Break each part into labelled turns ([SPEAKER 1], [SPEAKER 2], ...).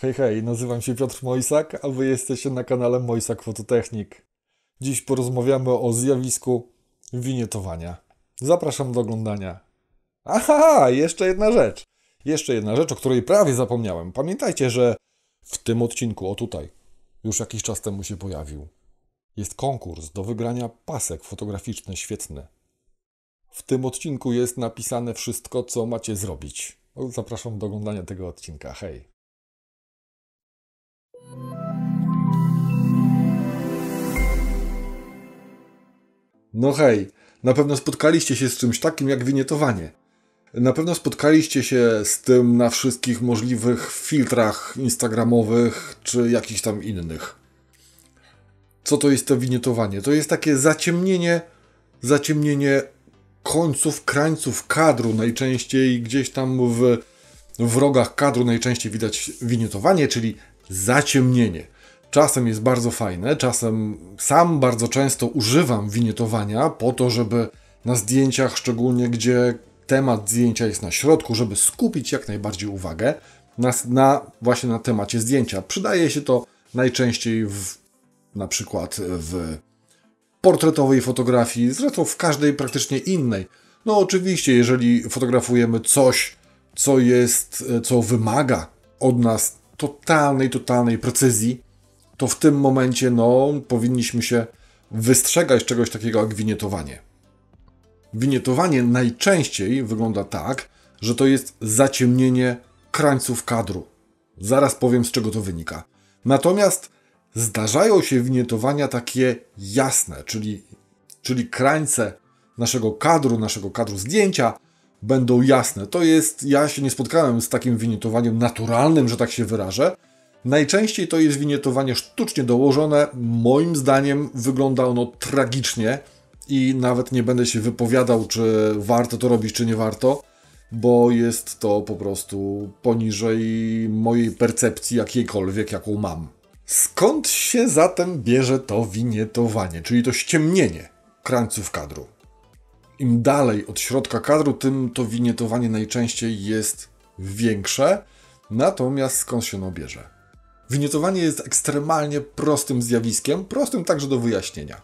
[SPEAKER 1] Hej, hej, nazywam się Piotr Mojsak, a wy jesteście na kanale Mojsak Fototechnik. Dziś porozmawiamy o zjawisku winietowania. Zapraszam do oglądania. Aha, jeszcze jedna rzecz. Jeszcze jedna rzecz, o której prawie zapomniałem. Pamiętajcie, że w tym odcinku, o tutaj, już jakiś czas temu się pojawił. Jest konkurs do wygrania pasek fotograficzny świetny. W tym odcinku jest napisane wszystko, co macie zrobić. Zapraszam do oglądania tego odcinka. Hej. No hej, na pewno spotkaliście się z czymś takim jak winietowanie. Na pewno spotkaliście się z tym na wszystkich możliwych filtrach instagramowych czy jakichś tam innych. Co to jest to winietowanie? To jest takie zaciemnienie końców, krańców kadru. Najczęściej gdzieś tam w rogach kadru najczęściej widać winietowanie, czyli zaciemnienie. Czasem jest bardzo fajne, czasem sam bardzo często używam winietowania po to, żeby na zdjęciach, szczególnie gdzie temat zdjęcia jest na środku, żeby skupić jak najbardziej uwagę właśnie na temacie zdjęcia. Przydaje się to najczęściej na przykład w portretowej fotografii, zresztą w każdej praktycznie innej. No oczywiście, jeżeli fotografujemy coś, co wymaga od nas totalnej precyzji, to w tym momencie powinniśmy się wystrzegać czegoś takiego jak winietowanie. Winietowanie najczęściej wygląda tak, że to jest zaciemnienie krańców kadru. Zaraz powiem, z czego to wynika. Natomiast zdarzają się winietowania takie jasne, czyli krańce naszego kadru zdjęcia będą jasne. Ja się nie spotkałem z takim winietowaniem naturalnym, że tak się wyrażę. Najczęściej to jest winietowanie sztucznie dołożone. Moim zdaniem wygląda ono tragicznie i nawet nie będę się wypowiadał, czy warto to robić, czy nie warto, bo jest to po prostu poniżej mojej percepcji jakiejkolwiek, jaką mam. Skąd się zatem bierze to winietowanie, czyli to ściemnienie krańców kadru? Im dalej od środka kadru, tym to winietowanie najczęściej jest większe. Natomiast skąd się ono bierze? Winietowanie jest ekstremalnie prostym zjawiskiem, prostym także do wyjaśnienia.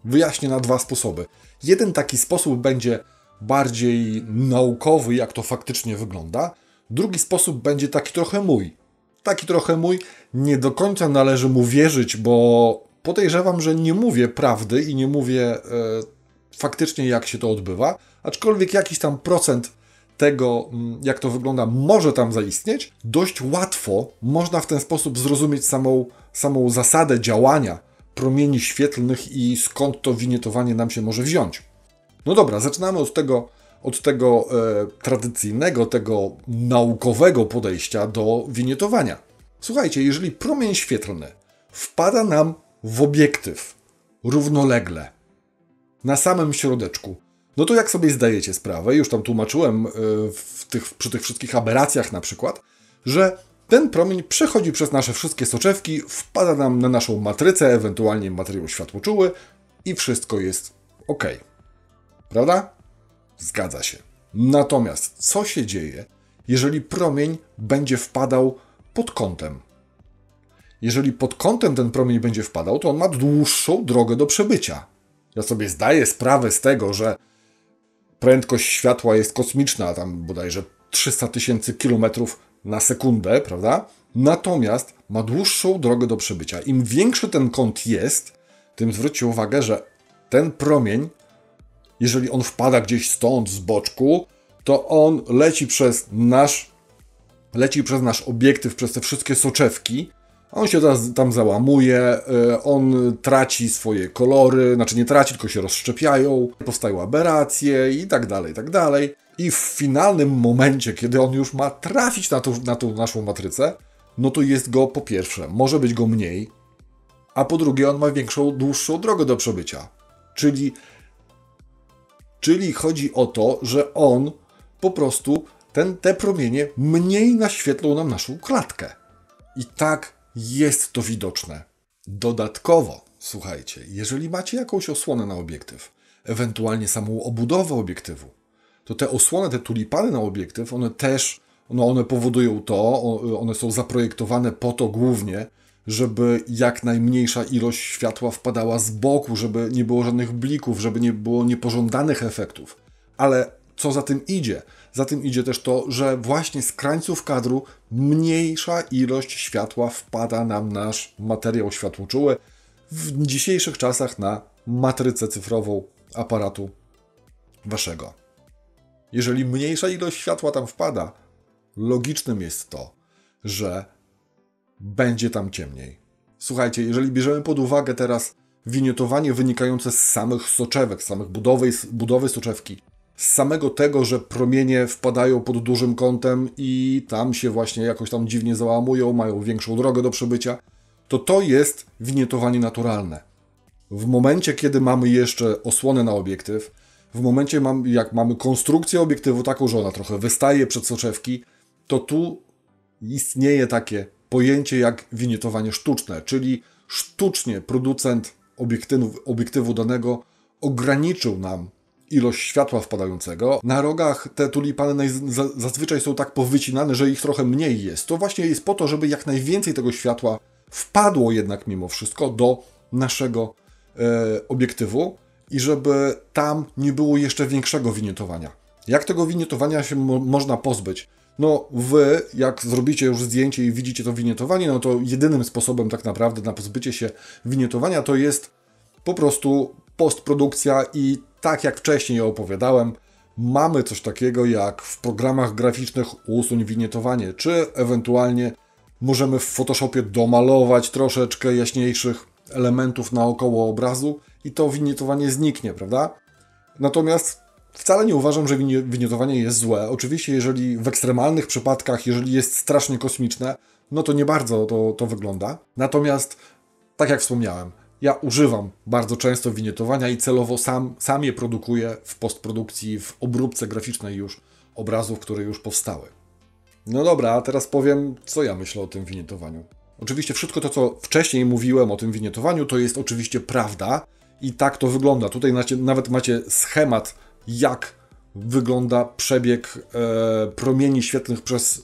[SPEAKER 1] Wyjaśnię na dwa sposoby. Jeden taki sposób będzie bardziej naukowy, jak to faktycznie wygląda. Drugi sposób będzie taki trochę mój. Nie do końca należy mu wierzyć, bo podejrzewam, że nie mówię prawdy i nie mówię faktycznie, jak się to odbywa. Aczkolwiek jakiś tam procent tego, jak to wygląda, może tam zaistnieć. Dość łatwo można w ten sposób zrozumieć samą zasadę działania promieni świetlnych i skąd to winietowanie nam się może wziąć. No dobra, zaczynamy od tego tradycyjnego, tego naukowego podejścia do winietowania. Słuchajcie, jeżeli promień świetlny wpada nam w obiektyw równolegle, na samym środeczku, no to jak sobie zdajecie sprawę, już tam tłumaczyłem przy tych wszystkich aberracjach na przykład, że ten promień przechodzi przez nasze wszystkie soczewki, wpada nam na naszą matrycę, ewentualnie materiał światłoczuły i wszystko jest ok. Prawda? Zgadza się. Natomiast co się dzieje, jeżeli promień będzie wpadał pod kątem? Jeżeli pod kątem ten promień będzie wpadał, to on ma dłuższą drogę do przebycia. Ja sobie zdaję sprawę z tego, że prędkość światła jest kosmiczna, tam bodajże 300 000 kilometrów na sekundę, prawda? Natomiast ma dłuższą drogę do przebycia. Im większy ten kąt jest, tym zwróćcie uwagę, że ten promień, jeżeli on wpada gdzieś stąd, z boczku, to on leci przez nasz obiektyw, przez te wszystkie soczewki. On się tam załamuje, on traci swoje kolory, znaczy nie traci, tylko się rozszczepiają, powstają aberracje i tak dalej. I w finalnym momencie, kiedy on już ma trafić na tą naszą matrycę, no to jest go po pierwsze, może być go mniej, a po drugie on ma dłuższą drogę do przebycia. Czyli chodzi o to, że on po prostu, te promienie mniej naświetlą nam naszą klatkę. I tak jest to widoczne. Dodatkowo, słuchajcie, jeżeli macie jakąś osłonę na obiektyw, ewentualnie samą obudowę obiektywu, to te osłony, te tulipany na obiektyw, one też No one powodują to, one są zaprojektowane po to głównie, żeby jak najmniejsza ilość światła wpadała z boku, żeby nie było żadnych blików, żeby nie było niepożądanych efektów. Ale co za tym idzie? Za tym idzie też to, że właśnie z krańców kadru mniejsza ilość światła wpada nam nasz materiał światłoczuły w dzisiejszych czasach na matrycę cyfrową aparatu waszego. Jeżeli mniejsza ilość światła tam wpada, logicznym jest to, że będzie tam ciemniej. Słuchajcie, jeżeli bierzemy pod uwagę teraz winiotowanie wynikające z samych soczewek, z samych budowy soczewki, z samego tego, że promienie wpadają pod dużym kątem i tam się właśnie jakoś tam dziwnie załamują, mają większą drogę do przebycia, to jest winiotowanie naturalne. W momencie, kiedy mamy jeszcze osłonę na obiektyw, w momencie, jak mamy konstrukcję obiektywu taką, że ona trochę wystaje przed soczewki, to tu istnieje takie pojęcie jak winiotowanie sztuczne, czyli sztucznie producent obiektywu danego ograniczył nam ilość światła wpadającego. Na rogach te tulipany zazwyczaj są tak powycinane, że ich trochę mniej jest. To właśnie jest po to, żeby jak najwięcej tego światła wpadło jednak mimo wszystko do naszego obiektywu i żeby tam nie było jeszcze większego winiotowania. Jak tego winiotowania się można pozbyć? No wy, jak zrobicie już zdjęcie i widzicie to winiotowanie, no to jedynym sposobem tak naprawdę na pozbycie się winiotowania to jest po prostu postprodukcja i tak jak wcześniej opowiadałem, mamy coś takiego jak w programach graficznych usuń winiotowanie, czy ewentualnie możemy w Photoshopie domalować troszeczkę jaśniejszych elementów naokoło obrazu i to winiotowanie zniknie, prawda? Natomiast wcale nie uważam, że winiotowanie jest złe. Oczywiście, jeżeli w ekstremalnych przypadkach, jeżeli jest strasznie kosmiczne, no to nie bardzo to wygląda. Natomiast, tak jak wspomniałem, ja używam bardzo często winiotowania i celowo sam je produkuję w postprodukcji, w obróbce graficznej już obrazów, które już powstały. No dobra, a teraz powiem, co ja myślę o tym winiotowaniu. Oczywiście wszystko to, co wcześniej mówiłem o tym winiotowaniu, to jest oczywiście prawda i tak to wygląda. Tutaj nawet macie schemat, jak wygląda przebieg promieni świetlnych przez,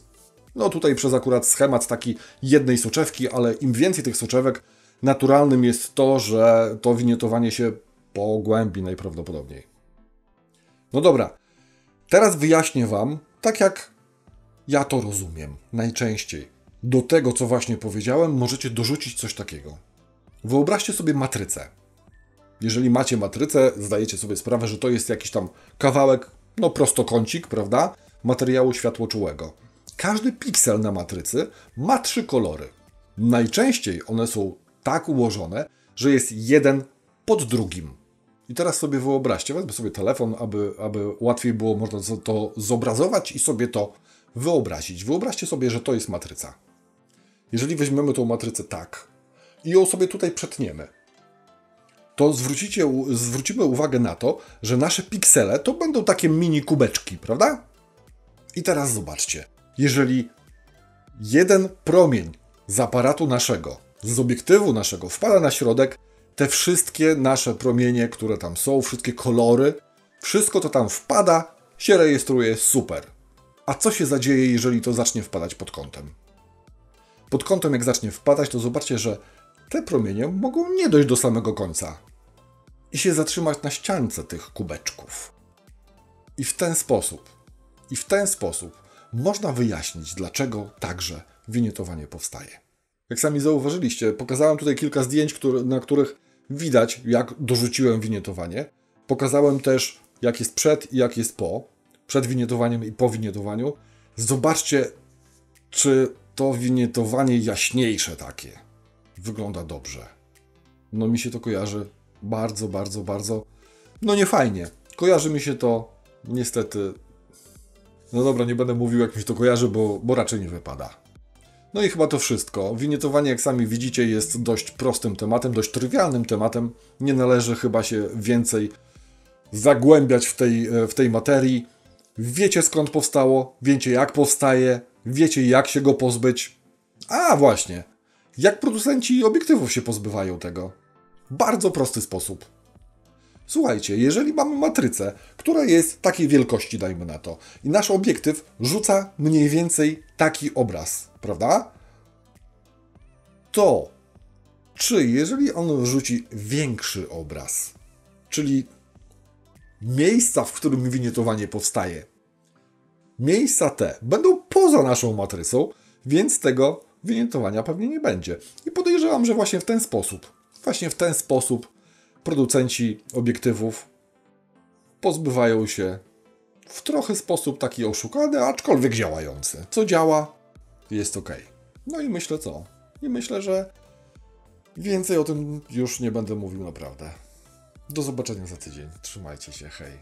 [SPEAKER 1] no tutaj przez akurat schemat taki jednej soczewki, ale im więcej tych soczewek, naturalnym jest to, że to winiotowanie się pogłębi najprawdopodobniej. No dobra, teraz wyjaśnię Wam, tak jak ja to rozumiem najczęściej. Do tego, co właśnie powiedziałem, możecie dorzucić coś takiego. Wyobraźcie sobie matrycę. Jeżeli macie matrycę, zdajecie sobie sprawę, że to jest jakiś tam kawałek, no prostokącik, prawda, materiału światłoczułego. Każdy piksel na matrycy ma 3 kolory. Najczęściej one są tak ułożone, że jest jeden pod drugim. I teraz sobie wyobraźcie, wezmę sobie telefon, aby łatwiej było można to zobrazować i sobie to wyobrazić. Wyobraźcie sobie, że to jest matryca. Jeżeli weźmiemy tą matrycę tak i ją sobie tutaj przetniemy, to zwrócimy uwagę na to, że nasze piksele to będą takie mini kubeczki, prawda? I teraz zobaczcie, jeżeli jeden promień z aparatu naszego, z obiektywu naszego wpada na środek, te wszystkie nasze promienie, które tam są, wszystkie kolory, wszystko to tam wpada, się rejestruje super. A co się zadzieje, jeżeli to zacznie wpadać pod kątem? Pod kątem jak zacznie wpadać, to zobaczcie, że te promienie mogą nie dojść do samego końca i się zatrzymać na ściance tych kubeczków. I w ten sposób można wyjaśnić, dlaczego także winiotowanie powstaje. Jak sami zauważyliście, pokazałem tutaj kilka zdjęć, na których widać, jak dorzuciłem winiotowanie. Pokazałem też, jak jest przed i jak jest po. Przed winiotowaniem i po winiotowaniu. Zobaczcie, czy to winiotowanie jaśniejsze takie wygląda dobrze. No mi się to kojarzy bardzo, bardzo, bardzo, no nie fajnie. Kojarzy mi się to niestety, no dobra, nie będę mówił jak mi się to kojarzy, bo raczej nie wypada. No i chyba to wszystko. Winiotowanie, jak sami widzicie, jest dość prostym tematem, dość trywialnym tematem. Nie należy chyba się więcej zagłębiać w tej materii. Wiecie skąd powstało, wiecie jak powstaje, wiecie jak się go pozbyć. A właśnie, jak producenci obiektywów się pozbywają tego? Bardzo prosty sposób. Słuchajcie, jeżeli mamy matrycę, która jest takiej wielkości, dajmy na to, i nasz obiektyw rzuca mniej więcej taki obraz, prawda? To czy jeżeli on wrzuci większy obraz, czyli miejsca, w którym winietowanie powstaje, miejsca te będą poza naszą matrycą, więc tego winietowania pewnie nie będzie. I podejrzewam, że właśnie w ten sposób producenci obiektywów pozbywają się w trochę sposób taki oszukany, aczkolwiek działający. Co działa, jest ok. No i myślę co? I myślę, że więcej o tym już nie będę mówił naprawdę. Do zobaczenia za tydzień. Trzymajcie się, hej.